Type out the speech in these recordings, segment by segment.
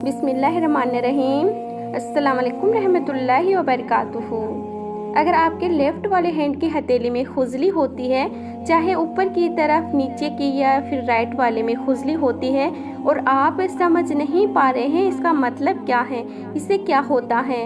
बिस्मिल्लाहिर्रहमानिर्रहीम। अस्सलाम वालेकुम रहमतुल्लाहि व बरकातुहू। अगर आपके लेफ़्ट वाले हैंड की हथेली में खुजली होती है, चाहे ऊपर की तरफ, नीचे की या फिर राइट वाले में खुजली होती है और आप समझ नहीं पा रहे हैं इसका मतलब क्या है, इससे क्या होता है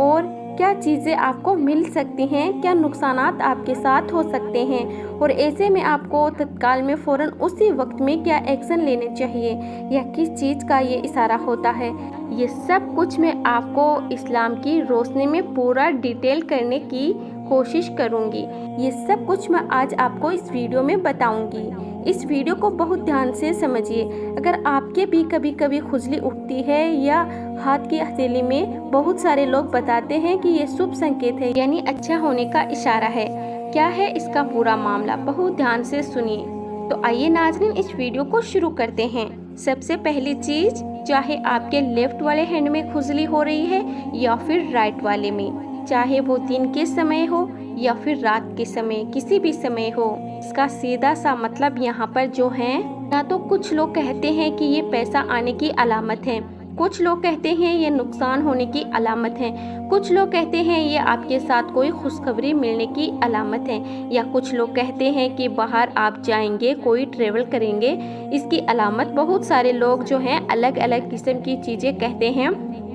और क्या चीज़ें आपको मिल सकती हैं, क्या नुकसानात आपके साथ हो सकते हैं और ऐसे में आपको तत्काल में फ़ौरन उसी वक्त में क्या एक्शन लेने चाहिए या किस चीज़ का ये इशारा होता है, ये सब कुछ मैं आपको इस्लाम की रोशनी में पूरा डिटेल करने की कोशिश करूँगी। ये सब कुछ मैं आज आपको इस वीडियो में बताऊँगी। इस वीडियो को बहुत ध्यान से समझिए। अगर आपके भी कभी कभी खुजली उठती है या हाथ की हथेली में, बहुत सारे लोग बताते हैं कि ये शुभ संकेत है, यानी अच्छा होने का इशारा है। क्या है इसका पूरा मामला, बहुत ध्यान से सुनिए। तो आइए नाज़रीन, इस वीडियो को शुरू करते हैं। सबसे पहली चीज़, चाहे आपके लेफ्ट वाले हैंड में खुजली हो रही है या फिर राइट वाले में, चाहे वो दिन के समय हो या फिर रात के समय, किसी भी समय हो, इसका सीधा सा मतलब यहाँ पर जो है, ना तो कुछ लोग कहते हैं कि ये पैसा आने की अलामत है, कुछ लोग कहते हैं ये नुकसान होने की अलामत है, कुछ लोग कहते हैं ये आपके साथ कोई खुशखबरी मिलने की अलामत है, या कुछ लोग कहते हैं कि बाहर आप जाएंगे, कोई ट्रेवल करेंगे, इसकी अलामत। बहुत सारे लोग जो हैं अलग अलग किस्म की चीज़ें कहते हैं।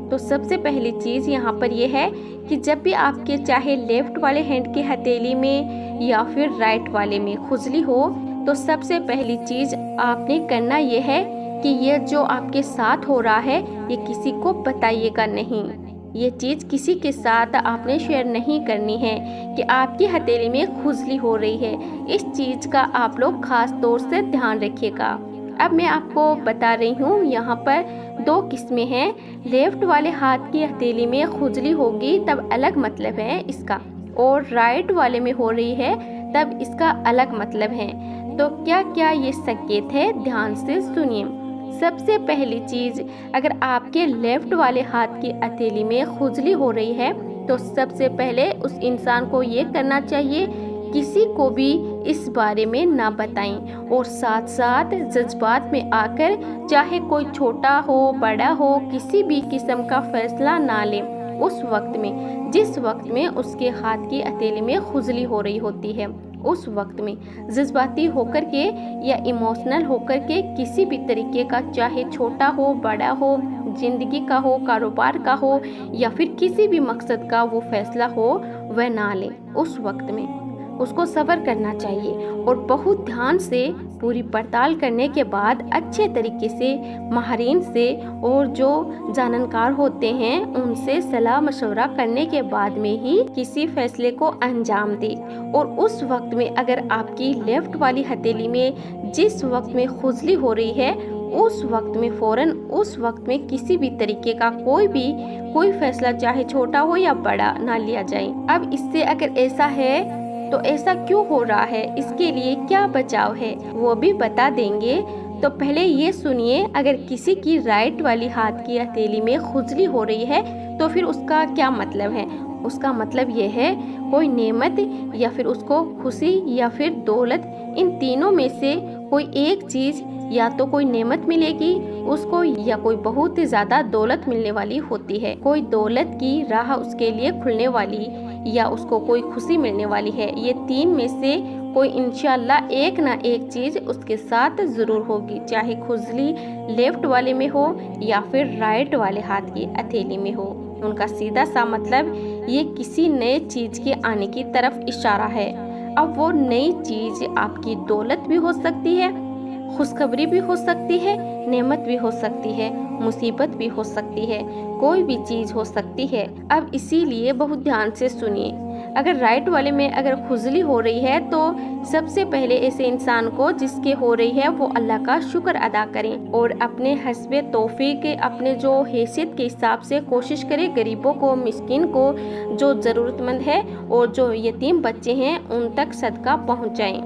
तो सबसे पहली चीज़ यहाँ पर यह है कि जब भी आपके चाहे लेफ्ट वाले हैंड की हथेली में या फिर राइट वाले में खुजली हो, तो सबसे पहली चीज़ आपने करना यह है कि ये जो आपके साथ हो रहा है ये किसी को बताइएगा नहीं। ये चीज़ किसी के साथ आपने शेयर नहीं करनी है कि आपकी हथेली में खुजली हो रही है। इस चीज़ का आप लोग ख़ास तौर से ध्यान रखिएगा। अब मैं आपको बता रही हूँ, यहाँ पर दो किस्में हैं। लेफ्ट वाले हाथ की हथेली में खुजली होगी तब अलग मतलब है इसका, और राइट वाले में हो रही है तब इसका अलग मतलब है। तो क्या क्या ये संकेत है, ध्यान से सुनिए। सबसे पहली चीज़, अगर आपके लेफ्ट वाले हाथ की हथेली में खुजली हो रही है तो सबसे पहले उस इंसान को ये करना चाहिए, किसी को भी इस बारे में ना बताएं और साथ साथ जज्बात में आकर, चाहे कोई छोटा हो बड़ा हो, किसी भी किस्म का फैसला ना लें उस वक्त में, जिस वक्त में उसके हाथ की हथेली में खुजली हो रही होती है। उस वक्त में जज्बाती होकर के या इमोशनल होकर के किसी भी तरीके का, चाहे छोटा हो बड़ा हो, ज़िंदगी का हो, कारोबार का हो या फिर किसी भी मकसद का वो फैसला हो, वह ना लें। उस वक्त में उसको सब्र करना चाहिए और बहुत ध्यान से पूरी पड़ताल करने के बाद अच्छे तरीके से माहिरीन से और जो जानकार होते हैं उनसे सलाह मशवरा करने के बाद में ही किसी फैसले को अंजाम दे। और उस वक्त में अगर आपकी लेफ्ट वाली हथेली में जिस वक्त में खुजली हो रही है, उस वक्त में फ़ौरन उस वक्त में किसी भी तरीके का कोई फैसला, चाहे छोटा हो या बड़ा, ना लिया जाए। अब इससे अगर ऐसा है तो ऐसा क्यों हो रहा है, इसके लिए क्या बचाव है, वो भी बता देंगे। तो पहले ये सुनिए, अगर किसी की राइट वाली हाथ की हथेली में खुजली हो रही है तो फिर उसका क्या मतलब है। उसका मतलब ये है कोई नेमत या फिर उसको खुशी या फिर दौलत, इन तीनों में से कोई एक चीज़, या तो कोई नेमत मिलेगी उसको या कोई बहुत ही ज़्यादा दौलत मिलने वाली होती है। कोई दौलत की राह उसके लिए खुलने वाली या उसको कोई खुशी मिलने वाली है। ये तीन में से कोई इंशाल्लाह एक ना एक चीज़ उसके साथ ज़रूर होगी, चाहे खुजली लेफ्ट वाले में हो या फिर राइट वाले हाथ की हथेली में हो। उनका सीधा सा मतलब ये किसी नए चीज़ के आने की तरफ इशारा है। अब वो नई चीज़ आपकी दौलत भी हो सकती है, खुशखबरी भी हो सकती है, नेमत भी हो सकती है, मुसीबत भी हो सकती है, कोई भी चीज़ हो सकती है। अब इसीलिए बहुत ध्यान से सुनिए। अगर राइट वाले में अगर खुजली हो रही है तो सबसे पहले ऐसे इंसान को जिसके हो रही है वो अल्लाह का शुक्र अदा करें और अपने हस्बे तौफीक, अपने जो हैसियत के हिसाब से कोशिश करें गरीबों को, मिस्किन को, जो ज़रूरतमंद है और जो यतीम बच्चे हैं उन तक सदका पहुँचाएँ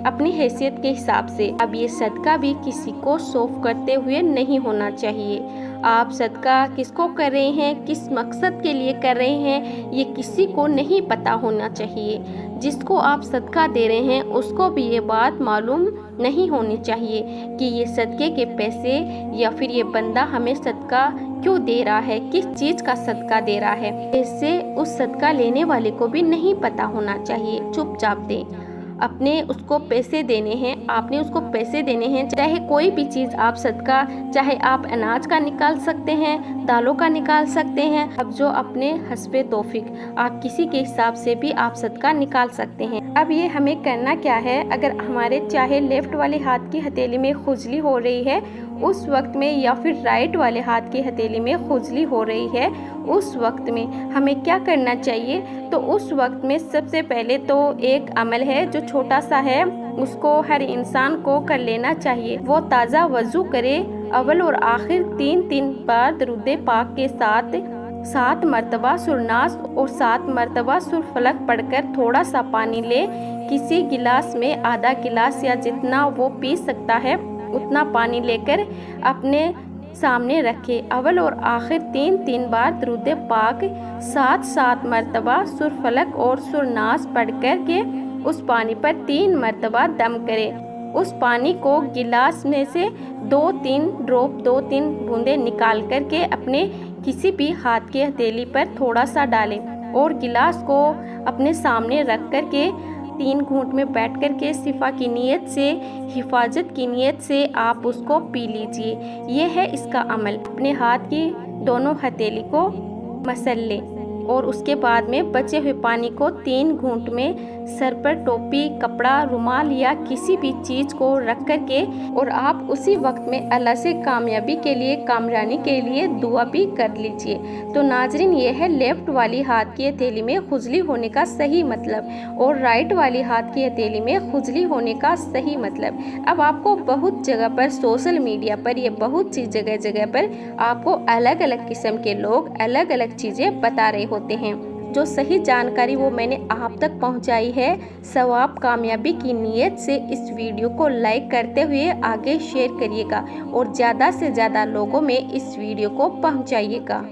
अपनी हैसियत के हिसाब से। अब ये सदका भी किसी को सौंप करते हुए नहीं होना चाहिए। आप सदका किसको कर रहे हैं, किस मकसद के लिए कर रहे हैं, ये किसी को नहीं पता होना चाहिए। जिसको आप सदका दे रहे हैं उसको भी ये बात मालूम नहीं होनी चाहिए कि ये सदके के पैसे या फिर ये बंदा हमें सदका क्यों दे रहा है, किस चीज़ का सदका दे रहा है। इससे उस सदका लेने वाले को भी नहीं पता होना चाहिए। चुपचाप दें। अपने उसको पैसे देने हैं, आपने उसको पैसे देने हैं, चाहे कोई भी चीज़ आप सदका, चाहे आप अनाज का निकाल सकते हैं, दालों का निकाल सकते हैं। अब जो अपने हस्बे तौफीक आप किसी के हिसाब से भी आप सदका निकाल सकते हैं। अब ये हमें करना क्या है, अगर हमारे चाहे लेफ्ट वाले हाथ की हथेली में खुजली हो रही है उस वक्त में, या फिर राइट वाले हाथ की हथेली में खुजली हो रही है उस वक्त में हमें क्या करना चाहिए। तो उस वक्त में सबसे पहले तो एक अमल है जो छोटा सा है, उसको हर इंसान को कर लेना चाहिए। वो ताज़ा वज़ू करे, अव्वल और आखिर 3 बार दरूद पाक के साथ 7 मरतबा सुरनास और 7 मरतबा सुरफलक पढ़कर थोड़ा सा पानी ले। किसी गिलास में आधा गिलास या जितना वो पी सकता है उतना पानी लेकर अपने सामने रखे। अव्वल और आखिर 3 बार दरूद पाक 7 मरतबा सुरफलक और सुरनास पढ़कर के उस पानी पर 3 मरतबा दम करे। उस पानी को गिलास में से 2-3 बूंदे निकाल करके अपने किसी भी हाथ की हथेली पर थोड़ा सा डालें और गिलास को अपने सामने रख कर के 3 घूंट में बैठ कर के शिफा की नीयत से, हिफाजत की नीयत से आप उसको पी लीजिए। ये है इसका अमल। अपने हाथ की दोनों हथेली को मसल लें और उसके बाद में बचे हुए पानी को 3 घूंट में सर पर टोपी, कपड़ा, रुमाल या किसी भी चीज़ को रख कर के और आप उसी वक्त में अल्लाह से कामयाबी के लिए, कामरानी के लिए दुआ भी कर लीजिए। तो नाजरीन, ये है लेफ्ट वाली हाथ की हथेली में खुजली होने का सही मतलब और राइट वाली हाथ की हथेली में खुजली होने का सही मतलब। अब आपको बहुत जगह पर, सोशल मीडिया पर, ये बहुत सी जगह पर आपको अलग अलग किस्म के लोग अलग अलग चीज़ें बता रहे होते हैं। जो सही जानकारी वो मैंने आप तक पहुंचाई है सवाब कामयाबी की नीयत से। इस वीडियो को लाइक करते हुए आगे शेयर करिएगा और ज़्यादा से ज़्यादा लोगों में इस वीडियो को पहुंचाइएगा।